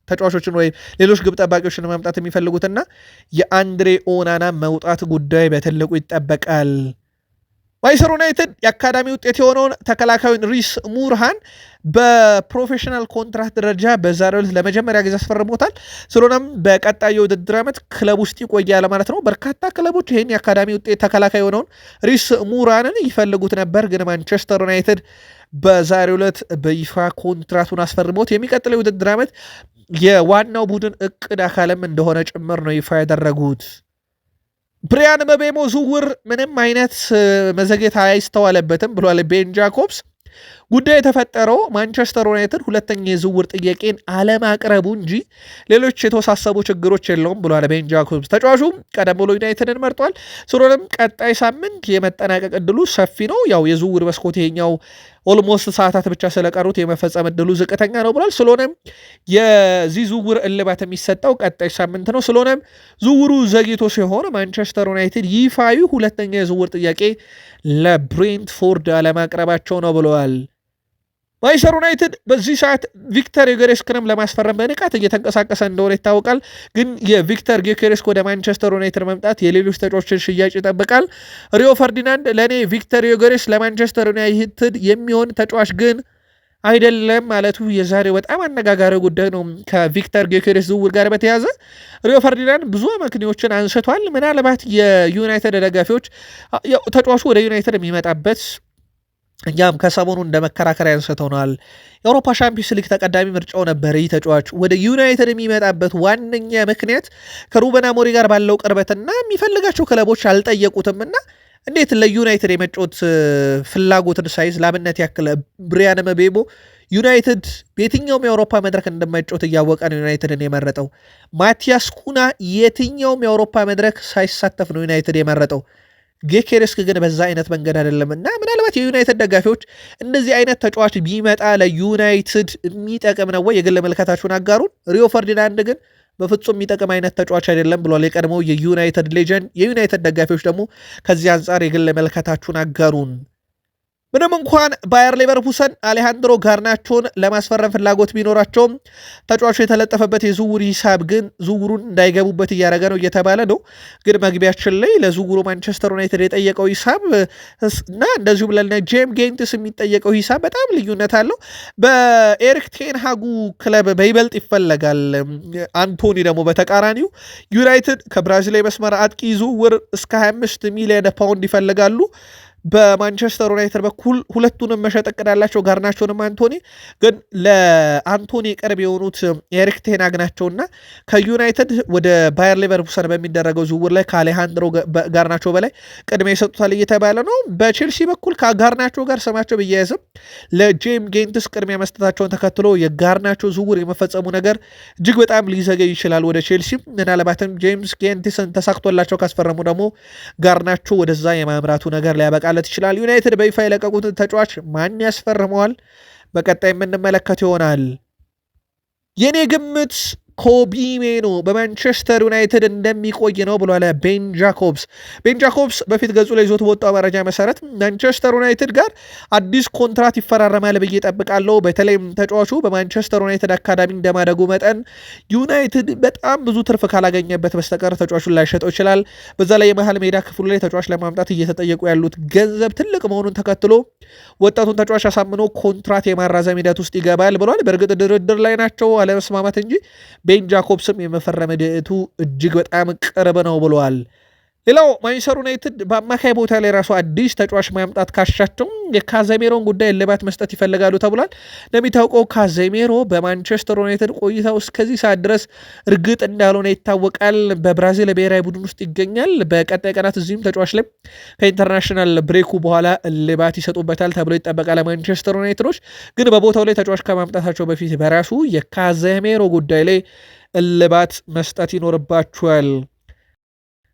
ተጫዋቾችን ወይም ሌሎች ግብ ጠባቂዎችን ማምጣት የሚፈልጉትና የአንድሬ ኦናና መውጣት ጉዳይ በትልቁ ይጠበቃል። ማንቸስተር ዩናይትድ የአካዳሚ ውጤት የሆነውን ተከላካዩን ሪስ ሙርሃን በፕሮፌሽናል ኮንትራክት ደረጃ በዛሬው ዕለት ለመጀመሪያ ጊዜ አስፈርሞታል። ስለሆነም በቀጣዩ የውድድር ዓመት ክለብ ውስጥ ይቆያል ማለት ነው። በርካታ ክለቦች ይህን የአካዳሚ ውጤት ተከላካይ የሆነውን ሪስ ሙርሃንን ይፈልጉት ነበር። ግን ማንቸስተር ዩናይትድ በዛሬው ዕለት በይፋ ኮንትራክቱን አስፈርሞት የሚቀጥለው የውድድር ዓመት የዋናው ቡድን እቅድ አካልም እንደሆነ ጭምር ነው ይፋ ያደረጉት። ብሪያን መቤሞ ዝውውር ምንም አይነት መዘግየት አይስተዋለበትም ብሏል ቤን ጃኮብስ። ጉዳይ የተፈጠረው ማንቸስተር ዩናይትድ ሁለተኛ የዝውውር ጥያቄን አለማቅረቡ እንጂ ሌሎች የተወሳሰቡ ችግሮች የለውም ብሏል ቤን ጃኮብስ። ተጫዋቹ ቀደም ብሎ ዩናይትድን መርጧል። ስለሆነም ቀጣይ ሳምንት የመጠናቀቅ እድሉ ሰፊ ነው። ያው የዝውውር መስኮት ይሄኛው ኦልሞስት ሰዓታት ብቻ ስለቀሩት የመፈጸም እድሉ ዝቅተኛ ነው ብሏል። ስለሆነም የዚህ ዝውውር እልባት የሚሰጠው ቀጣይ ሳምንት ነው። ስለሆነም ዝውውሩ ዘግይቶ ሲሆን ማንቸስተር ዩናይትድ ይፋዊ ሁለተኛ የዝውውር ጥያቄ ለብሬንትፎርድ አለማቅረባቸው ነው ብለዋል። ማንቸስተር ዩናይትድ በዚህ ሰዓት ቪክተር ዮኬሬስክንም ለማስፈረም በንቃት እየተንቀሳቀሰ እንደሆነ ይታወቃል። ግን የቪክተር ዮኬሬስክ ወደ ማንቸስተር ዩናይትድ መምጣት የሌሎች ተጫዋቾችን ሽያጭ ይጠብቃል። ሪዮ ፈርዲናንድ ለእኔ ቪክተር ዮኬሬስ ለማንቸስተር ዩናይትድ የሚሆን ተጫዋች ግን አይደለም ማለቱ የዛሬው በጣም አነጋጋሪ ጉዳይ ነው። ከቪክተር ዮኬሬስ ዝውውር ጋር በተያዘ ሪዮ ፈርዲናንድ ብዙ አመክንዮችን አንስቷል። ምናልባት የዩናይትድ ደጋፊዎች ተጫዋቹ ወደ ዩናይትድ የሚመጣበት እኛም ከሰሞኑ እንደ መከራከሪያ አንስተውናል። የአውሮፓ ሻምፒዮንስ ሊግ ተቀዳሚ ምርጫው ነበር። ይህ ተጫዋች ወደ ዩናይትድ የሚመጣበት ዋነኛ ምክንያት ከሩበን አሞሪም ጋር ባለው ቅርበትና የሚፈልጋቸው ክለቦች አልጠየቁትምና እንዴት ለዩናይትድ የመጫወት ፍላጎትን ሳይዝ ላብነት ያክል ብሪያን መቤሞ ዩናይትድ በየትኛውም የአውሮፓ መድረክ እንደማይጫወት እያወቀ ነው ዩናይትድን የመረጠው። ማቲያስ ኩና የትኛውም የአውሮፓ መድረክ ሳይሳተፍ ነው ዩናይትድ የመረጠው። ጌኬሬስክ ግን በዛ አይነት መንገድ አይደለም እና ምናልባት የዩናይትድ ደጋፊዎች እንደዚህ አይነት ተጫዋች ቢመጣ ለዩናይትድ የሚጠቅም ነው ወይ? የግል መልከታችሁን አጋሩን። ሪዮ ፈርዲናንድ ግን በፍጹም የሚጠቅም አይነት ተጫዋች አይደለም ብሏል የቀድሞው የዩናይትድ ሌጀንድ። የዩናይትድ ደጋፊዎች ደግሞ ከዚህ አንጻር የግል መልከታችሁን አጋሩን። ምንም እንኳን ባየር ሌቨርኩሰን አሌሃንድሮ ጋርናቾን ለማስፈረም ፍላጎት ቢኖራቸውም ተጫዋቹ የተለጠፈበት የዝውውር ሂሳብ ግን ዝውውሩን እንዳይገቡበት እያደረገ ነው እየተባለ ነው። ግን መግቢያችን ላይ ለዝውውሩ ማንቸስተር ዩናይትድ የጠየቀው ሂሳብ እና እንደዚሁም ለጄም ጌንትስ የሚጠየቀው ሂሳብ በጣም ልዩነት አለው። በኤሪክ ቴንሃጉ ክለብ በይበልጥ ይፈለጋል። አንቶኒ ደግሞ በተቃራኒው ዩናይትድ ከብራዚል መስመር አጥቂ ዝውውር እስከ 25 ሚሊዮን ፓውንድ ይፈልጋሉ። በማንቸስተር ዩናይትድ በኩል ሁለቱንም መሸጥ እቅዳላቸው፣ ጋርናቾንም አንቶኒ። ግን ለአንቶኒ ቅርብ የሆኑት ኤሪክ ቴን ሃግ ናቸውና ከዩናይትድ ወደ ባየር ሌቨርኩሰን በሚደረገው ዝውውር ላይ ከአሌሃንድሮ ጋርናቾ በላይ ቅድሚያ ይሰጡታል እየተባለ ነው። በቼልሲ በኩል ከጋርናቾ ጋር ስማቸው ቢያያዝም ለጄም ጌንትስ ቅድሚያ መስጠታቸውን ተከትሎ የጋርናቾ ዝውውር የመፈጸሙ ነገር እጅግ በጣም ሊዘገይ ይችላል። ወደ ቼልሲ ምናልባትም ጄምስ ጌንትስን ተሳክቶላቸው ካስፈረሙ ደግሞ ጋርናቾ ወደዛ የማምራቱ ነገር ሊያበቃ ለት ይችላል። ዩናይትድ በይፋ የለቀቁትን ተጫዋች ማን ያስፈርመዋል? በቀጣይ የምንመለከት ይሆናል። የኔ ግምት ኮቢ ሜኖ በማንቸስተር ዩናይትድ እንደሚቆይ ነው ብሏል ቤን ጃኮብስ። ቤን ጃኮብስ በፊት ገጹ ላይ ይዞት በወጣው መረጃ መሰረት ማንቸስተር ዩናይትድ ጋር አዲስ ኮንትራት ይፈራረማል ብዬ ጠብቃለሁ። በተለይም ተጫዋቹ በማንቸስተር ዩናይትድ አካዳሚ እንደማደጉ መጠን ዩናይትድ በጣም ብዙ ትርፍ ካላገኘበት በስተቀር ተጫዋቹን ላይሸጠው ይችላል። በዛ ላይ የመሃል ሜዳ ክፍሉ ላይ ተጫዋች ለማምጣት እየተጠየቁ ያሉት ገንዘብ ትልቅ መሆኑን ተከትሎ ወጣቱን ተጫዋች አሳምኖ ኮንትራት የማራዘም ሂደት ውስጥ ይገባል ብሏል። በእርግጥ ድርድር ላይ ናቸው አለመስማማት እንጂ ቤን ጃኮብስም የመፈረም ሂደቱ እጅግ በጣም ቅርብ ነው ብለዋል። ሌላው ማንቸስተር ዩናይትድ በአማካይ ቦታ ላይ ራሱ አዲስ ተጫዋች ማምጣት ካሻቸው የካዜሜሮን ጉዳይ እልባት መስጠት ይፈልጋሉ ተብሏል። እንደሚታወቀው ካዜሜሮ በማንቸስተር ዩናይትድ ቆይታው እስከዚህ ሰዓት ድረስ እርግጥ እንዳልሆነ ይታወቃል። በብራዚል ብሔራዊ ቡድን ውስጥ ይገኛል። በቀጣይ ቀናት እዚህም ተጫዋች ላይ ከኢንተርናሽናል ብሬኩ በኋላ እልባት ይሰጡበታል ተብሎ ይጠበቃል። ማንቸስተር ዩናይትዶች ግን በቦታው ላይ ተጫዋች ከማምጣታቸው በፊት በራሱ የካዜሜሮ ጉዳይ ላይ እልባት መስጠት ይኖርባቸዋል።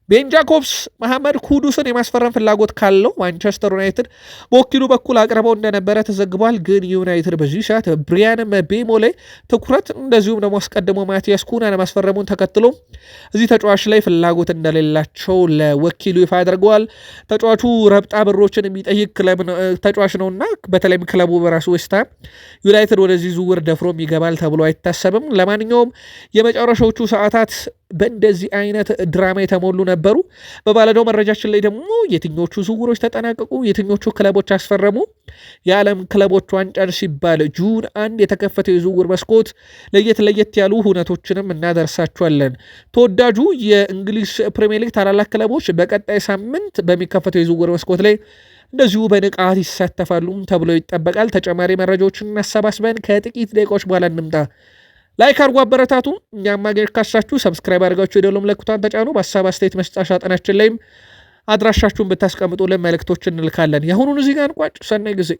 ቤን ጃኮብስ መሐመድ ኩዱስን የማስፈረም ፍላጎት ካለው ማንቸስተር ዩናይትድ በወኪሉ በኩል አቅርበው እንደነበረ ተዘግቧል። ግን ዩናይትድ በዚህ ሰዓት ብሪያን ምቤሞ ላይ ትኩረት እንደዚሁም ደግሞ አስቀድሞ ማቲያስ ኩናን ማስፈረሙን ተከትሎ እዚህ ተጫዋች ላይ ፍላጎት እንደሌላቸው ለወኪሉ ይፋ አድርገዋል። ተጫዋቹ ረብጣ ብሮችን የሚጠይቅ ተጫዋች ነውና በተለይም ክለቡ በራሱ ዌስትሃም ዩናይትድ ወደዚህ ዝውውር ደፍሮም ይገባል ተብሎ አይታሰብም። ለማንኛውም የመጨረሻዎቹ ሰዓታት በእንደዚህ አይነት ድራማ የተሞሉ ነበሩ። በባለዳው መረጃችን ላይ ደግሞ የትኞቹ ዝውውሮች ተጠናቀቁ፣ የትኞቹ ክለቦች አስፈረሙ፣ የዓለም ክለቦች ዋንጫን ሲባል ጁን 1 የተከፈተው የዝውውር መስኮት ለየት ያሉ ሁነቶችንም እናደርሳቸዋለን። ተወዳጁ የእንግሊዝ ፕሪሚየር ሊግ ታላላቅ ክለቦች በቀጣይ ሳምንት በሚከፈተው የዝውውር መስኮት ላይ እንደዚሁ በንቃት ይሳተፋሉ ተብሎ ይጠበቃል። ተጨማሪ መረጃዎችን እናሰባስበን ከጥቂት ደቂቃዎች በኋላ እንምጣ። ላይክ አድርጉ፣ አበረታቱ። እኛም ማግኘት ካሳችሁ ሰብስክራይብ አድርጋችሁ የደወል ምልክቱን ተጫኑ። በሀሳብ አስተያየት መስጫ ሳጥናችን ላይም አድራሻችሁን ብታስቀምጡልን መልእክቶችን እንልካለን። የአሁኑን እዚህ ጋር እንቋጭ። ሰናይ ጊዜ